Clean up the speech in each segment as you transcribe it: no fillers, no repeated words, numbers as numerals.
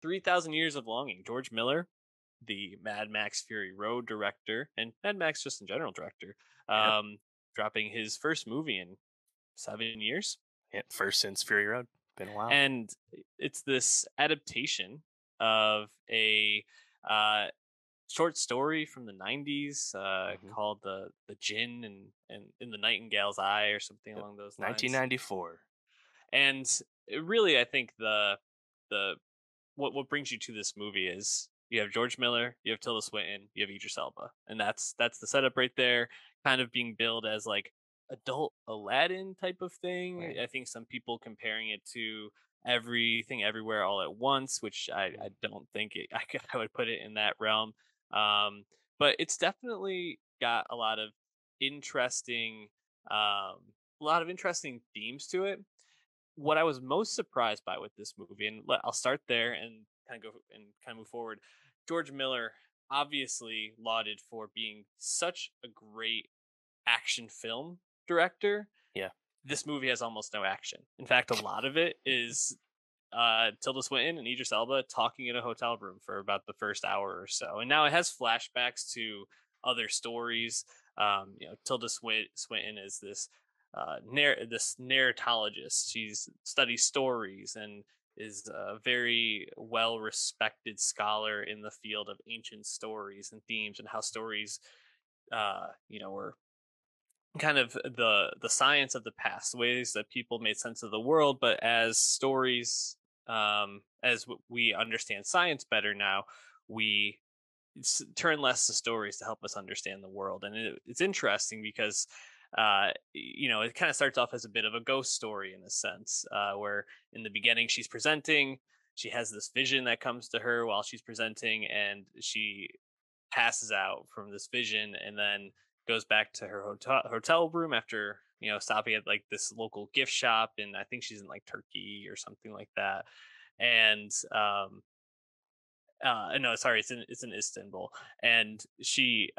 3,000 Years of Longing. George Miller, the Mad Max Fury Road director, and Mad Max just in general director, Yep. dropping his first movie in 7 years. Yep. First since Fury Road. Been a while. And it's this adaptation of a uh, short story from the 90s Mhm. called the Jinn and in the Nightingale's Eye or something Yep. along those lines. 1994. And really, I think the what brings you to this movie is you have George Miller, you have Tilda Swinton, you have Idris Elba, and that's the setup right there. Kind of being billed as like adult Aladdin type of thing. Right. I think some people comparing it to Everything Everywhere All at Once, which I Mm. don't think I would put it in that realm. Um, but it's definitely got interesting um, a lot of interesting themes to it. What I was most surprised by with this movie, and I'll start there and kind of move forward. George Miller, obviously lauded for being such a great action film director. Yeah. This movie has almost no action. In fact, a lot of it is Tilda Swinton and Idris Elba talking in a hotel room for about the first hour or so, and now it has flashbacks to other stories. Tilda Swinton is this narratologist. She's studies stories and is a very well respected scholar in the field of ancient stories and themes and how stories, were kind of the science of the past, ways that people made sense of the world. But as stories, we understand science better now, we turn less to stories to help us understand the world. And it's interesting because it kind of starts off as a bit of a ghost story in a sense, where in the beginning she has this vision that comes to her while she's presenting, and she passes out from this vision and then goes back to her hotel room after stopping at like this local gift shop, and I think she's in like Turkey or something like that. And no, sorry, it's in Istanbul, and she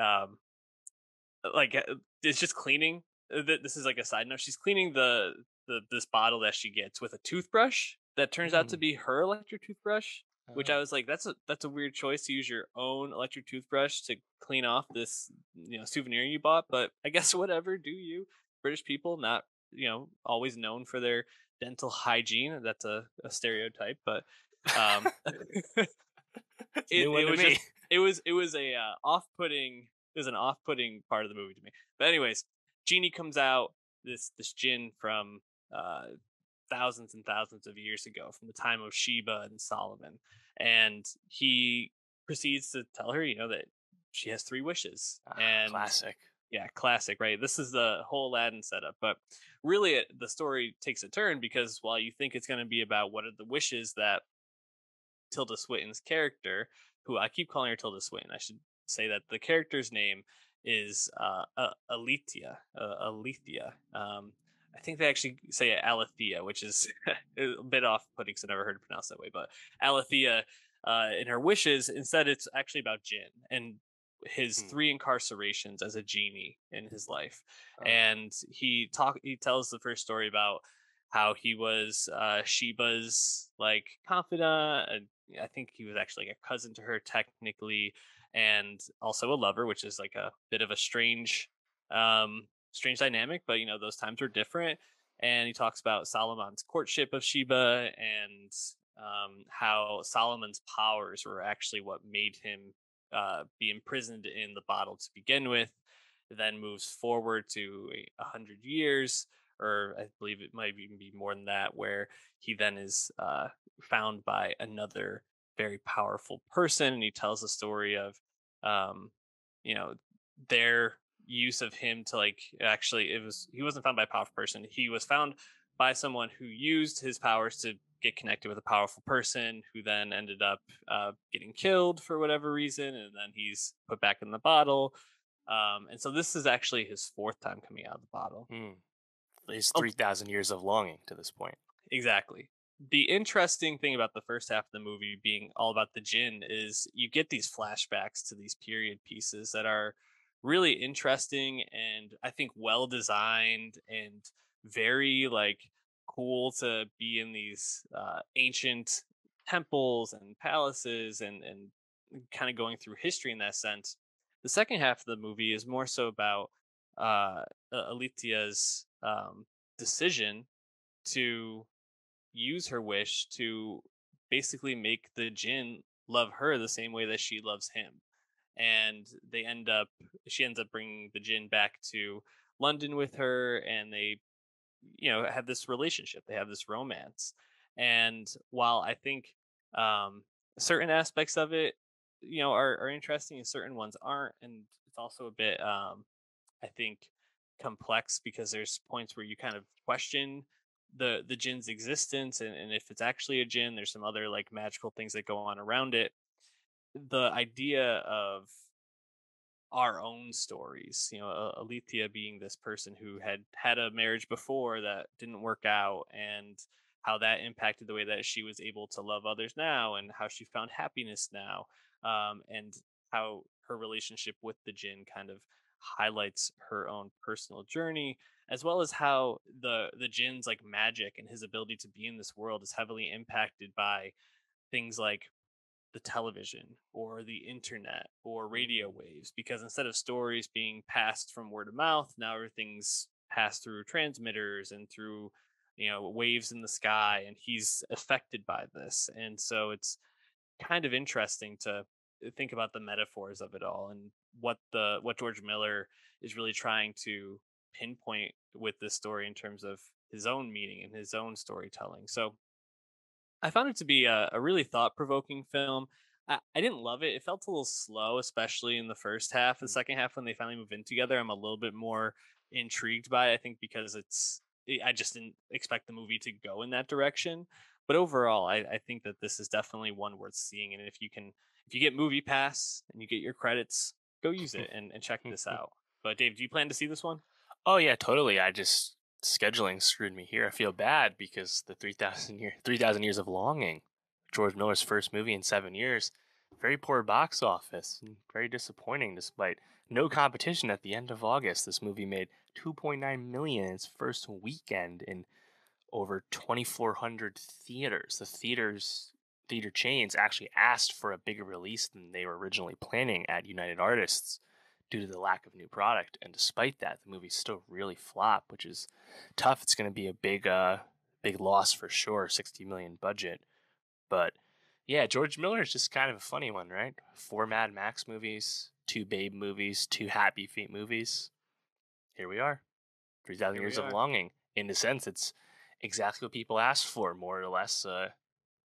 like is just cleaning. This is like a side note. She's cleaning the this bottle that she gets with a toothbrush that turns out to Mm. be her electric toothbrush. Which I Oh. was like, that's a weird choice to use your own electric toothbrush to clean off this souvenir you bought. But I guess whatever, do you? British people not always known for their dental hygiene. That's a stereotype, but um, It's a it new one it to was me. just it was a off-putting it was an off-putting part of the movie to me. But anyways, genie comes out, this jinn from thousands and thousands of years ago, from the time of Sheba and Solomon, and he proceeds to tell her that she has three wishes. Ah, And classic. yeah, classic, right? This is the whole Aladdin setup, but really the story takes a turn, because while you think it's going to be about what are the wishes that Tilda Swinton's character, who I keep calling her Tilda Swinton. I should say that the character's name is Alethea. I think they actually say Alethea, which is a bit off-putting because I never heard it pronounced that way. But Alethea, in her wishes, instead it's actually about Jin and his Hmm. three incarcerations as a genie in his life. Oh. And he tells the first story about how he was Sheba's like confidant, and I think he was actually like a cousin to her technically, and also a lover, which is like a bit of a strange dynamic. But those times were different. And he talks about Solomon's courtship of Sheba, and how Solomon's powers were actually what made him be imprisoned in the bottle to begin with. Then moves forward to 100 years, or I believe it might even be more than that, where he then is found by another very powerful person, and he tells the story of, um, you know, their use of him to like actually he wasn't found by a powerful person. He was found by someone who used his powers to get connected with a powerful person, who then ended up getting killed for whatever reason, and then he's put back in the bottle. And so this is actually his fourth time coming out of the bottle. Hmm. It's Oh, 3,000 years of longing to this point. exactly. The interesting thing about the first half of the movie being all about the jinn is you get these flashbacks to these period pieces that are really interesting, and I think well designed and very like cool to be in these ancient temples and palaces and kind of going through history in that sense. The second half of the movie is more so about Alitia's decision to use her wish to basically make the Jinn love her the same way that she loves him. And she ends up bringing the Jinn back to London with her, and they, have this relationship. They have this romance. And while I think um, certain aspects of it, are interesting, and certain ones aren't, and it's also a bit, I think, complex because there's points where you kind of question the Jinn's existence, and if it's actually a Jinn. There's some other like magical things that go on around it. The idea of our own stories. Alethea being this person who had had a marriage before that didn't work out, and how that impacted the way that she was able to love others now, and how she found happiness now, and how her relationship with the Jinn kind of highlights her own personal journey, as well as how the Jinn's like magic and his ability to be in this world is heavily impacted by things like the television or the internet or radio waves, because instead of stories being passed from word of mouth, now everything's passed through transmitters and through waves in the sky, and he's affected by this. And so it's kind of interesting to think about the metaphors of it all, and what George Miller is really trying to pinpoint with this story in terms of his own meaning and his own storytelling. So I found it to be a really thought provoking film. I didn't love it. It felt a little slow, especially in the first half. The Mm. second half, when they finally move in together, I'm a little bit more intrigued by it. I think because I just didn't expect the movie to go in that direction. But overall, I think that this is definitely one worth seeing. And if you get Movie Pass and you get your credits, go use it and check this out. But Dave, do you plan to see this one? Oh yeah, totally. I just scheduling screwed me here. I feel bad because the 3,000 years of longing, George Miller's first movie in 7 years, very poor box office and very disappointing. Despite no competition at the end of August, this movie made 2.9 million in its first weekend in over 2,400 theaters. Theater chains actually asked for a bigger release than they were originally planning at United Artists due to the lack of new product. And despite that, the movie still really flopped, which is tough. It's going to be a big loss for sure. 60 million budget, but yeah, George Miller is just kind of a funny one, right? 4 Mad Max movies, 2 Babe movies, 2 Happy Feet movies. Here we are, 3,000 Here we Years of are. Longing. In a sense, it's exactly what people asked for, more or less.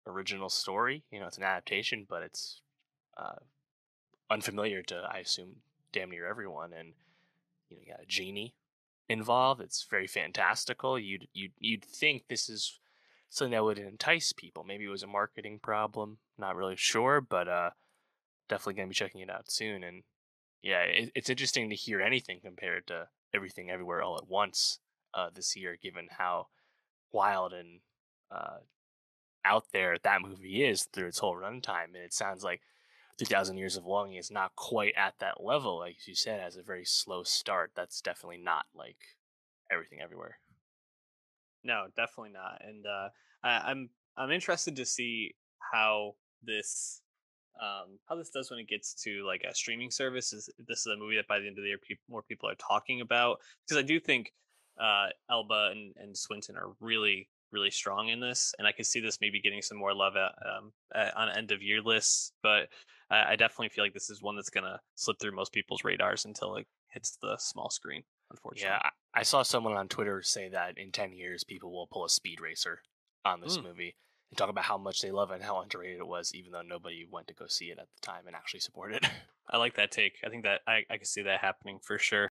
Original story. It's an adaptation, but it's uh, unfamiliar to, I assume, damn near everyone. And you got a genie involved. It's very fantastical. You'd think this is something that would entice people. Maybe it was a marketing problem. Not really sure, but definitely gonna be checking it out soon. And yeah, it's interesting to hear anything compared to Everything Everywhere All at Once this year, given how wild and uh, out there that movie is through its whole runtime. And it sounds like 3,000 Years of Longing is not quite at that level. Like you said, has a very slow start. That's definitely not like Everything Everywhere. No, definitely not. And I'm interested to see how this how this does when it gets to like a streaming service. This is a movie that by the end of the year, more people are talking about, because I do think Elba and Swinton are really strong in this, and I could see this maybe getting some more love on end of year lists. But I definitely feel like this is one that's gonna slip through most people's radars until it hits the small screen. Yeah, Unfortunately. I saw someone on Twitter say that in 10 years, people will pull a speed racer on this Hmm. movie and talk about how much they love it and how underrated it was, even though nobody went to go see it at the time and actually support it. I like that take. I think that I could see that happening for sure.